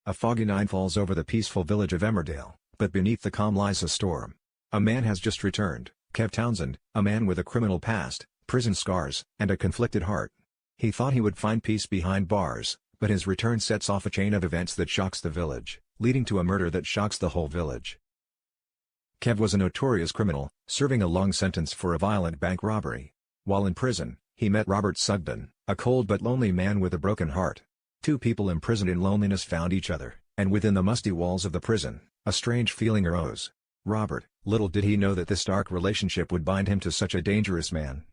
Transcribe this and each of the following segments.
A foggy night falls over the peaceful village of Emmerdale, but beneath the calm lies a storm. A man has just returned, Kev Townsend, a man with a criminal past, prison scars, and a conflicted heart. He thought he would find peace behind bars, but his return sets off a chain of events that shocks the village, leading to a murder that shocks the whole village. Kev was a notorious criminal, serving a long sentence for a violent bank robbery. While in prison, he met Robert Sugden, a cold but lonely man with a broken heart. Two people imprisoned in loneliness found each other, and within the musty walls of the prison, a strange feeling arose. Robert, little did he know that this dark relationship would bind him to such a dangerous man.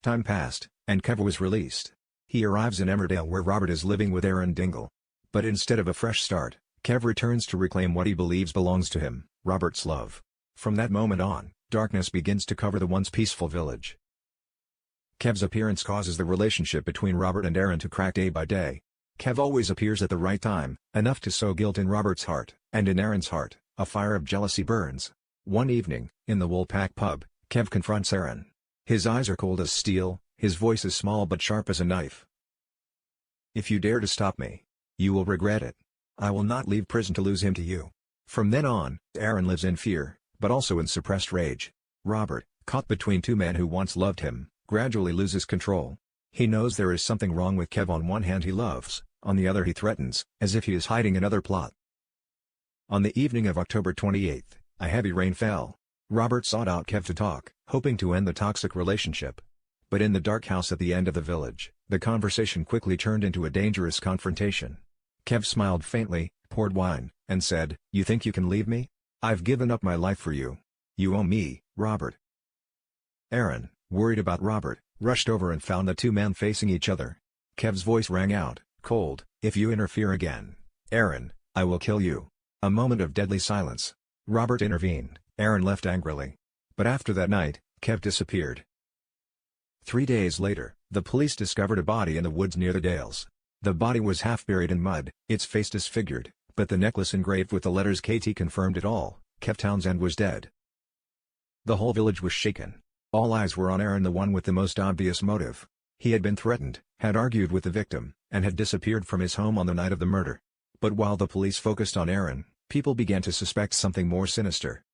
Time passed, and Kev was released. He arrives in Emmerdale where Robert is living with Aaron Dingle. But instead of a fresh start, Kev returns to reclaim what he believes belongs to him, Robert's love. From that moment on, darkness begins to cover the once peaceful village. Kev's appearance causes the relationship between Robert and Aaron to crack day by day. Kev always appears at the right time, enough to sow guilt in Robert's heart, and in Aaron's heart, a fire of jealousy burns. One evening, in the Woolpack pub, Kev confronts Aaron. His eyes are cold as steel, his voice is small but sharp as a knife. "If you dare to stop me, you will regret it. I will not leave prison to lose him to you." From then on, Aaron lives in fear, but also in suppressed rage. Robert, caught between two men who once loved him, gradually loses control. He knows there is something wrong with Kev. On one hand he loves, on the other he threatens, as if he is hiding another plot. On the evening of October 28, a heavy rain fell. Robert sought out Kev to talk, hoping to end the toxic relationship. But in the dark house at the end of the village, the conversation quickly turned into a dangerous confrontation. Kev smiled faintly, poured wine, and said, "You think you can leave me? I've given up my life for you. You owe me, Robert." Aaron, worried about Robert, rushed over and found the two men facing each other. Kev's voice rang out, cold, "If you interfere again, Aaron, I will kill you." A moment of deadly silence. Robert intervened. Aaron left angrily. But after that night, Kev disappeared. 3 days later, the police discovered a body in the woods near the Dales. The body was half buried in mud, its face disfigured, but the necklace engraved with the letters KT confirmed it all. Kev Townsend was dead. The whole village was shaken. All eyes were on Aaron, the one with the most obvious motive. He had been threatened, had argued with the victim, and had disappeared from his home on the night of the murder. But while the police focused on Aaron, people began to suspect something more sinister.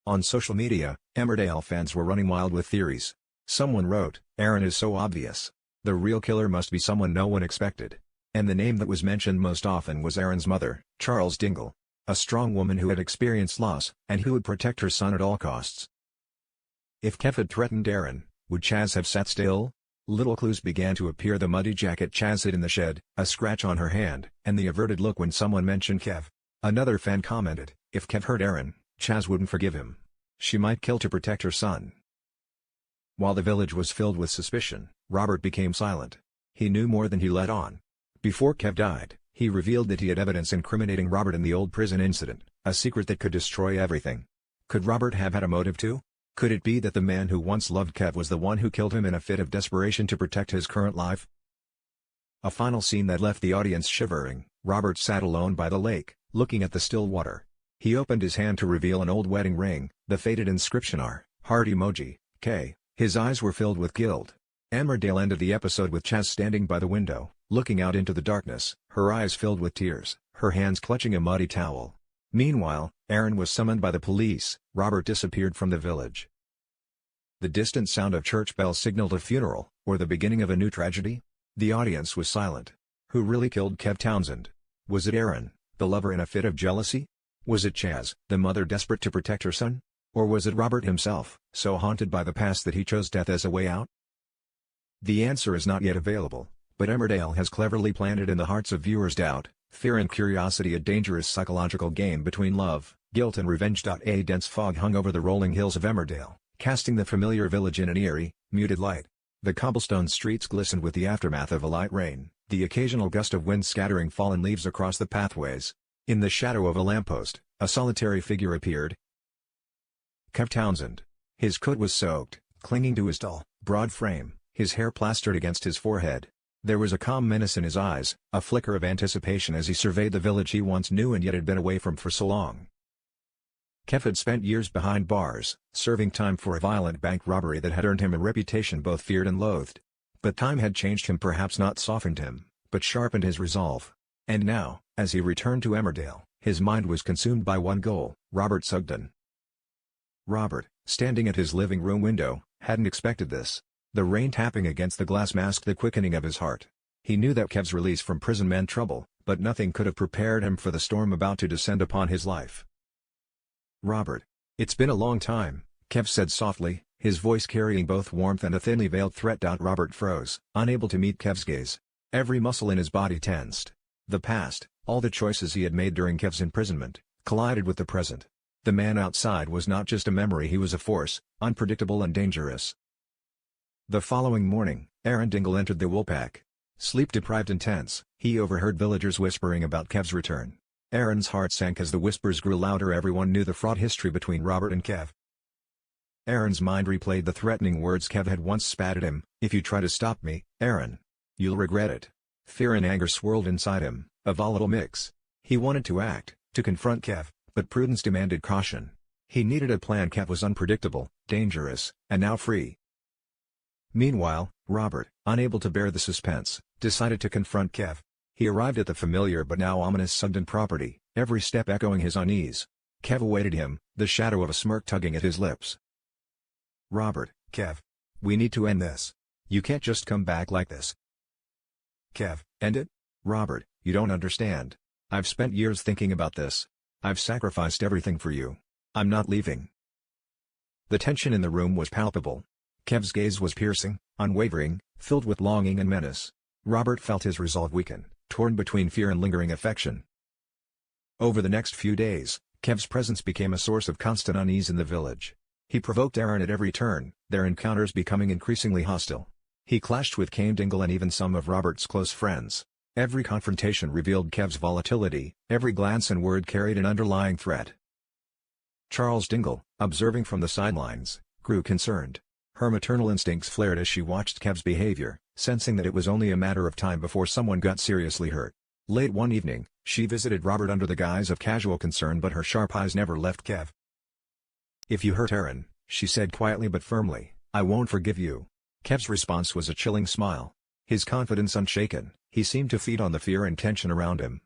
On social media, Emmerdale fans were running wild with theories. Someone wrote, "Aaron is so obvious. The real killer must be someone no one expected." And the name that was mentioned most often was Aaron's mother, Charles Dingle. A strong woman who had experienced loss, and who would protect her son at all costs. If Kev had threatened Aaron, would Chaz have sat still? Little clues began to appear: the muddy jacket Chaz hid in the shed, a scratch on her hand, and the averted look when someone mentioned Kev. Another fan commented, "If Kev hurt Aaron, Chaz wouldn't forgive him. She might kill to protect her son." While the village was filled with suspicion, Robert became silent. He knew more than he let on. Before Kev died, he revealed that he had evidence incriminating Robert in the old prison incident, a secret that could destroy everything. Could Robert have had a motive too? Could it be that the man who once loved Kev was the one who killed him in a fit of desperation to protect his current life? A final scene that left the audience shivering. Robert sat alone by the lake, looking at the still water. He opened his hand to reveal an old wedding ring, the faded inscription R, heart emoji, K. His eyes were filled with guilt. Emmerdale ended the episode with Chaz standing by the window, looking out into the darkness, her eyes filled with tears, her hands clutching a muddy towel. Meanwhile, Aaron was summoned by the police. Robert disappeared from the village. The distant sound of church bells signaled a funeral, or the beginning of a new tragedy? The audience was silent. Who really killed Kev Townsend? Was it Aaron, the lover in a fit of jealousy? Was it Chaz, the mother desperate to protect her son? Or was it Robert himself, so haunted by the past that he chose death as a way out? The answer is not yet available, but Emmerdale has cleverly planted in the hearts of viewers doubt, fear and curiosity, a dangerous psychological game between love, guilt and revenge. A dense fog hung over the rolling hills of Emmerdale, casting the familiar village in an eerie, muted light. The cobblestone streets glistened with the aftermath of a light rain, the occasional gust of wind scattering fallen leaves across the pathways. In the shadow of a lamppost, a solitary figure appeared. Kev Townsend. His coat was soaked, clinging to his tall, broad frame, his hair plastered against his forehead. There was a calm menace in his eyes, a flicker of anticipation as he surveyed the village he once knew and yet had been away from for so long. Kev had spent years behind bars, serving time for a violent bank robbery that had earned him a reputation both feared and loathed. But time had changed him, perhaps not softened him, but sharpened his resolve. And now, as he returned to Emmerdale, his mind was consumed by one goal: Robert Sugden. Robert, standing at his living room window, hadn't expected this. The rain tapping against the glass masked the quickening of his heart. He knew that Kev's release from prison meant trouble, but nothing could have prepared him for the storm about to descend upon his life. "Robert. It's been a long time," Kev said softly, his voice carrying both warmth and a thinly veiled threat. Robert froze, unable to meet Kev's gaze. Every muscle in his body tensed. The past, all the choices he had made during Kev's imprisonment, collided with the present. The man outside was not just a memory, he was a force, unpredictable and dangerous. The following morning, Aaron Dingle entered the Woolpack. Sleep-deprived and tense, he overheard villagers whispering about Kev's return. Aaron's heart sank as the whispers grew louder. Everyone knew the fraught history between Robert and Kev. Aaron's mind replayed the threatening words Kev had once spat at him: "If you try to stop me, Aaron, you'll regret it." Fear and anger swirled inside him, a volatile mix. He wanted to act, to confront Kev, but prudence demanded caution. He needed a plan. Kev was unpredictable, dangerous, and now free. Meanwhile, Robert, unable to bear the suspense, decided to confront Kev. He arrived at the familiar but now ominous Sugden property, every step echoing his unease. Kev awaited him, the shadow of a smirk tugging at his lips. "Robert, Kev. We need to end this. You can't just come back like this." "Kev, end it?" "Robert, you don't understand. I've spent years thinking about this. I've sacrificed everything for you. I'm not leaving." The tension in the room was palpable. Kev's gaze was piercing, unwavering, filled with longing and menace. Robert felt his resolve weaken, torn between fear and lingering affection. Over the next few days, Kev's presence became a source of constant unease in the village. He provoked Aaron at every turn, their encounters becoming increasingly hostile. He clashed with Cain Dingle and even some of Robert's close friends. Every confrontation revealed Kev's volatility, every glance and word carried an underlying threat. Charles Dingle, observing from the sidelines, grew concerned. Her maternal instincts flared as she watched Kev's behavior, sensing that it was only a matter of time before someone got seriously hurt. Late one evening, she visited Robert under the guise of casual concern, but her sharp eyes never left Kev. "If you hurt Aaron," she said quietly but firmly, "I won't forgive you." Kev's response was a chilling smile. His confidence unshaken, he seemed to feed on the fear and tension around him.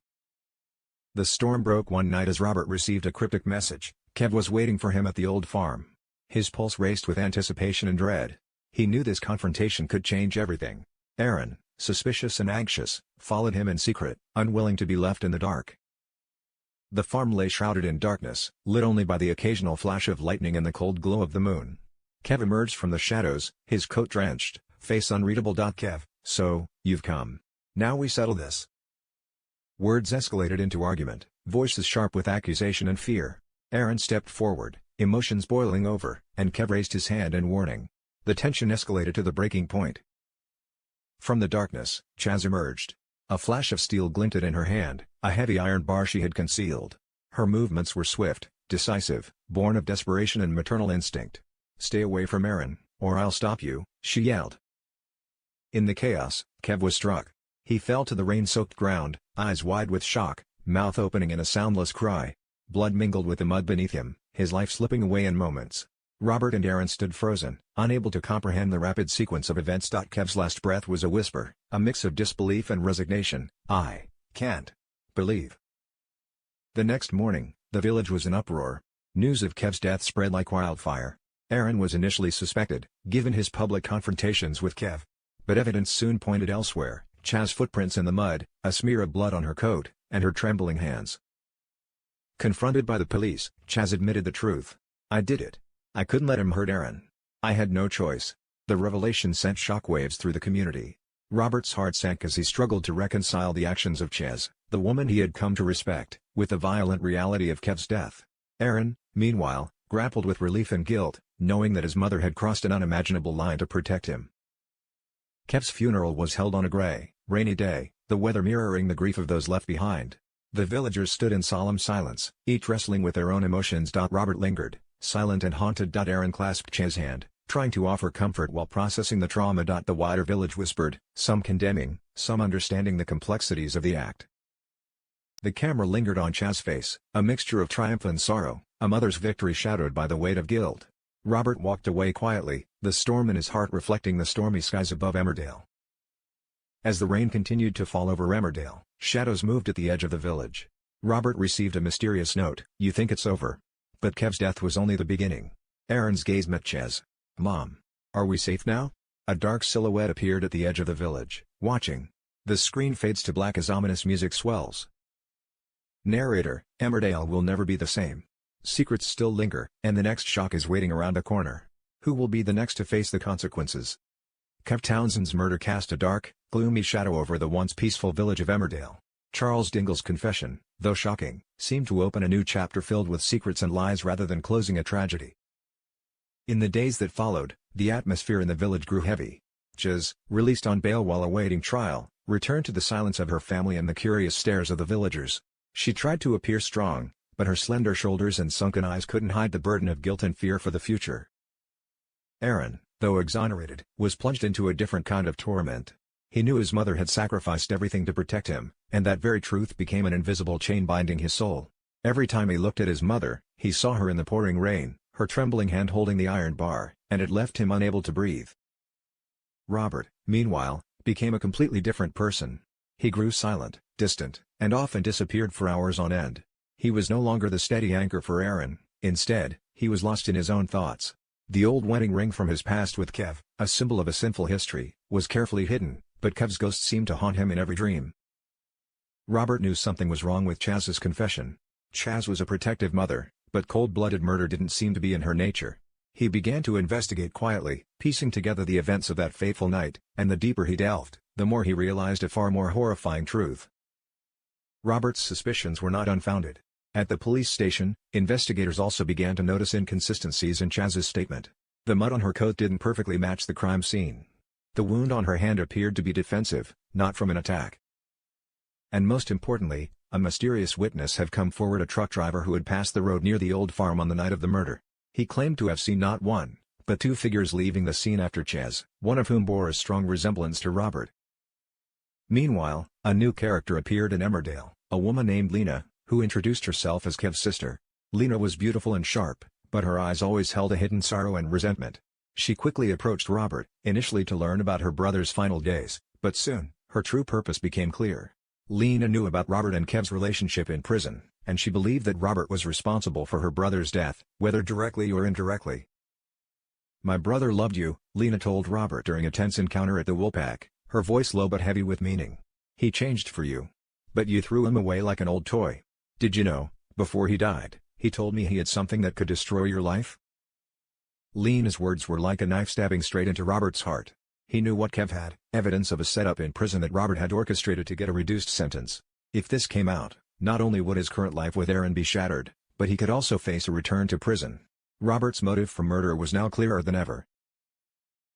The storm broke one night as Robert received a cryptic message. Kev was waiting for him at the old farm. His pulse raced with anticipation and dread. He knew this confrontation could change everything. Aaron, suspicious and anxious, followed him in secret, unwilling to be left in the dark. The farm lay shrouded in darkness, lit only by the occasional flash of lightning and the cold glow of the moon. Kev emerged from the shadows, his coat drenched, face unreadable. "Kev, so, you've come. Now we settle this." Words escalated into argument, voices sharp with accusation and fear. Aaron stepped forward, emotions boiling over, and Kev raised his hand in warning. The tension escalated to the breaking point. From the darkness, Chaz emerged. A flash of steel glinted in her hand, a heavy iron bar she had concealed. Her movements were swift, decisive, born of desperation and maternal instinct. "Stay away from Aaron, or I'll stop you," she yelled. In the chaos, Kev was struck. He fell to the rain-soaked ground, eyes wide with shock, mouth opening in a soundless cry. Blood mingled with the mud beneath him, his life slipping away in moments. Robert and Aaron stood frozen, unable to comprehend the rapid sequence of events. Kev's last breath was a whisper, a mix of disbelief and resignation: "I can't believe." The next morning, the village was in uproar. News of Kev's death spread like wildfire. Aaron was initially suspected, given his public confrontations with Kev. But evidence soon pointed elsewhere: Chaz's footprints in the mud, a smear of blood on her coat, and her trembling hands. Confronted by the police, Chaz admitted the truth. "I did it. I couldn't let him hurt Aaron. I had no choice." The revelation sent shockwaves through the community. Robert's heart sank as he struggled to reconcile the actions of Chaz, the woman he had come to respect, with the violent reality of Kev's death. Aaron, meanwhile, grappled with relief and guilt, knowing that his mother had crossed an unimaginable line to protect him. Kev's funeral was held on a gray, rainy day, the weather mirroring the grief of those left behind. The villagers stood in solemn silence, each wrestling with their own emotions. Robert lingered, silent and haunted. Aaron clasped Chaz's hand, trying to offer comfort while processing the trauma. The wider village whispered, some condemning, some understanding the complexities of the act. The camera lingered on Chaz's face, a mixture of triumph and sorrow, a mother's victory shadowed by the weight of guilt. Robert walked away quietly, the storm in his heart reflecting the stormy skies above Emmerdale. As the rain continued to fall over Emmerdale, shadows moved at the edge of the village. Robert received a mysterious note. "You think it's over?" But Kev's death was only the beginning. Aaron's gaze met Ches. "Mom. Are we safe now?" A dark silhouette appeared at the edge of the village, watching. The screen fades to black as ominous music swells. Narrator: Emmerdale will never be the same. Secrets still linger, and the next shock is waiting around the corner. Who will be the next to face the consequences? Kev Townsend's murder cast a dark, gloomy shadow over the once peaceful village of Emmerdale. Charles Dingle's confession, though shocking, seemed to open a new chapter filled with secrets and lies rather than closing a tragedy. In the days that followed, the atmosphere in the village grew heavy. Ches, released on bail while awaiting trial, returned to the silence of her family and the curious stares of the villagers. She tried to appear strong, but her slender shoulders and sunken eyes couldn't hide the burden of guilt and fear for the future. Aaron, though exonerated, was plunged into a different kind of torment. He knew his mother had sacrificed everything to protect him, and that very truth became an invisible chain binding his soul. Every time he looked at his mother, he saw her in the pouring rain, her trembling hand holding the iron bar, and it left him unable to breathe. Robert, meanwhile, became a completely different person. He grew silent, distant, and often disappeared for hours on end. He was no longer the steady anchor for Aaron. Instead, he was lost in his own thoughts. The old wedding ring from his past with Kev, a symbol of a sinful history, was carefully hidden, but Kev's ghost seemed to haunt him in every dream. Robert knew something was wrong with Chaz's confession. Chaz was a protective mother, but cold-blooded murder didn't seem to be in her nature. He began to investigate quietly, piecing together the events of that fateful night, and the deeper he delved, the more he realized a far more horrifying truth. Robert's suspicions were not unfounded. At the police station, investigators also began to notice inconsistencies in Chaz's statement. The mud on her coat didn't perfectly match the crime scene. The wound on her hand appeared to be defensive, not from an attack. And most importantly, a mysterious witness had come forward, a truck driver who had passed the road near the old farm on the night of the murder. He claimed to have seen not one, but two figures leaving the scene after Chaz, one of whom bore a strong resemblance to Robert. Meanwhile, a new character appeared in Emmerdale, a woman named Lena, who introduced herself as Kev's sister. Lena was beautiful and sharp, but her eyes always held a hidden sorrow and resentment. She quickly approached Robert, initially to learn about her brother's final days, but soon, her true purpose became clear. Lena knew about Robert and Kev's relationship in prison, and she believed that Robert was responsible for her brother's death, whether directly or indirectly. "My brother loved you," Lena told Robert during a tense encounter at the Woolpack, her voice low but heavy with meaning. "He changed for you. But you threw him away like an old toy. Did you know, before he died, he told me he had something that could destroy your life?" Lena's words were like a knife stabbing straight into Robert's heart. He knew what Kev had, evidence of a setup in prison that Robert had orchestrated to get a reduced sentence. If this came out, not only would his current life with Aaron be shattered, but he could also face a return to prison. Robert's motive for murder was now clearer than ever.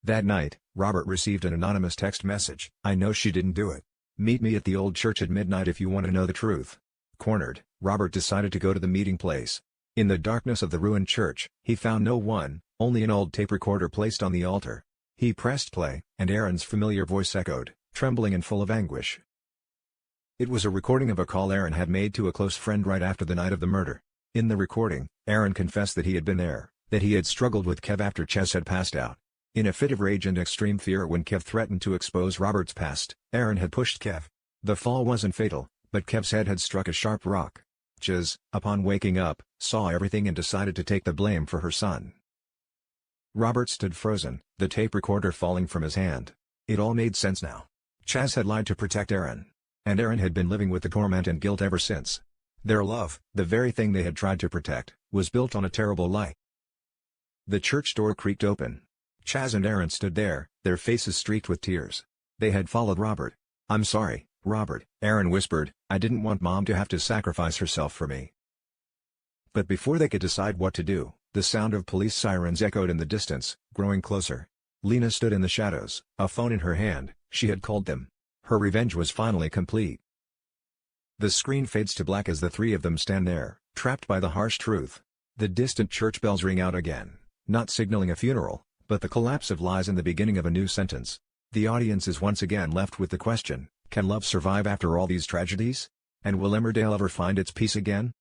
That night, Robert received an anonymous text message. "I know she didn't do it. Meet me at the old church at midnight if you want to know the truth." Cornered, Robert decided to go to the meeting place. In the darkness of the ruined church, he found no one, only an old tape recorder placed on the altar. He pressed play, and Aaron's familiar voice echoed, trembling and full of anguish. It was a recording of a call Aaron had made to a close friend right after the night of the murder. In the recording, Aaron confessed that he had been there, that he had struggled with Kev after Ches had passed out. In a fit of rage and extreme fear when Kev threatened to expose Robert's past, Aaron had pushed Kev. The fall wasn't fatal, but Kev's head had struck a sharp rock. Ches, upon waking up, saw everything and decided to take the blame for her son. Robert stood frozen, the tape recorder falling from his hand. It all made sense now. Chaz had lied to protect Aaron. And Aaron had been living with the torment and guilt ever since. Their love, the very thing they had tried to protect, was built on a terrible lie. The church door creaked open. Chaz and Aaron stood there, their faces streaked with tears. They had followed Robert. "I'm sorry, Robert," Aaron whispered. "I didn't want Mom to have to sacrifice herself for me." But before they could decide what to do, the sound of police sirens echoed in the distance, growing closer. Lena stood in the shadows, a phone in her hand. She had called them. Her revenge was finally complete. The screen fades to black as the three of them stand there, trapped by the harsh truth. The distant church bells ring out again, not signaling a funeral, but the collapse of lies and the beginning of a new sentence. The audience is once again left with the question, can love survive after all these tragedies? And will Emmerdale ever find its peace again?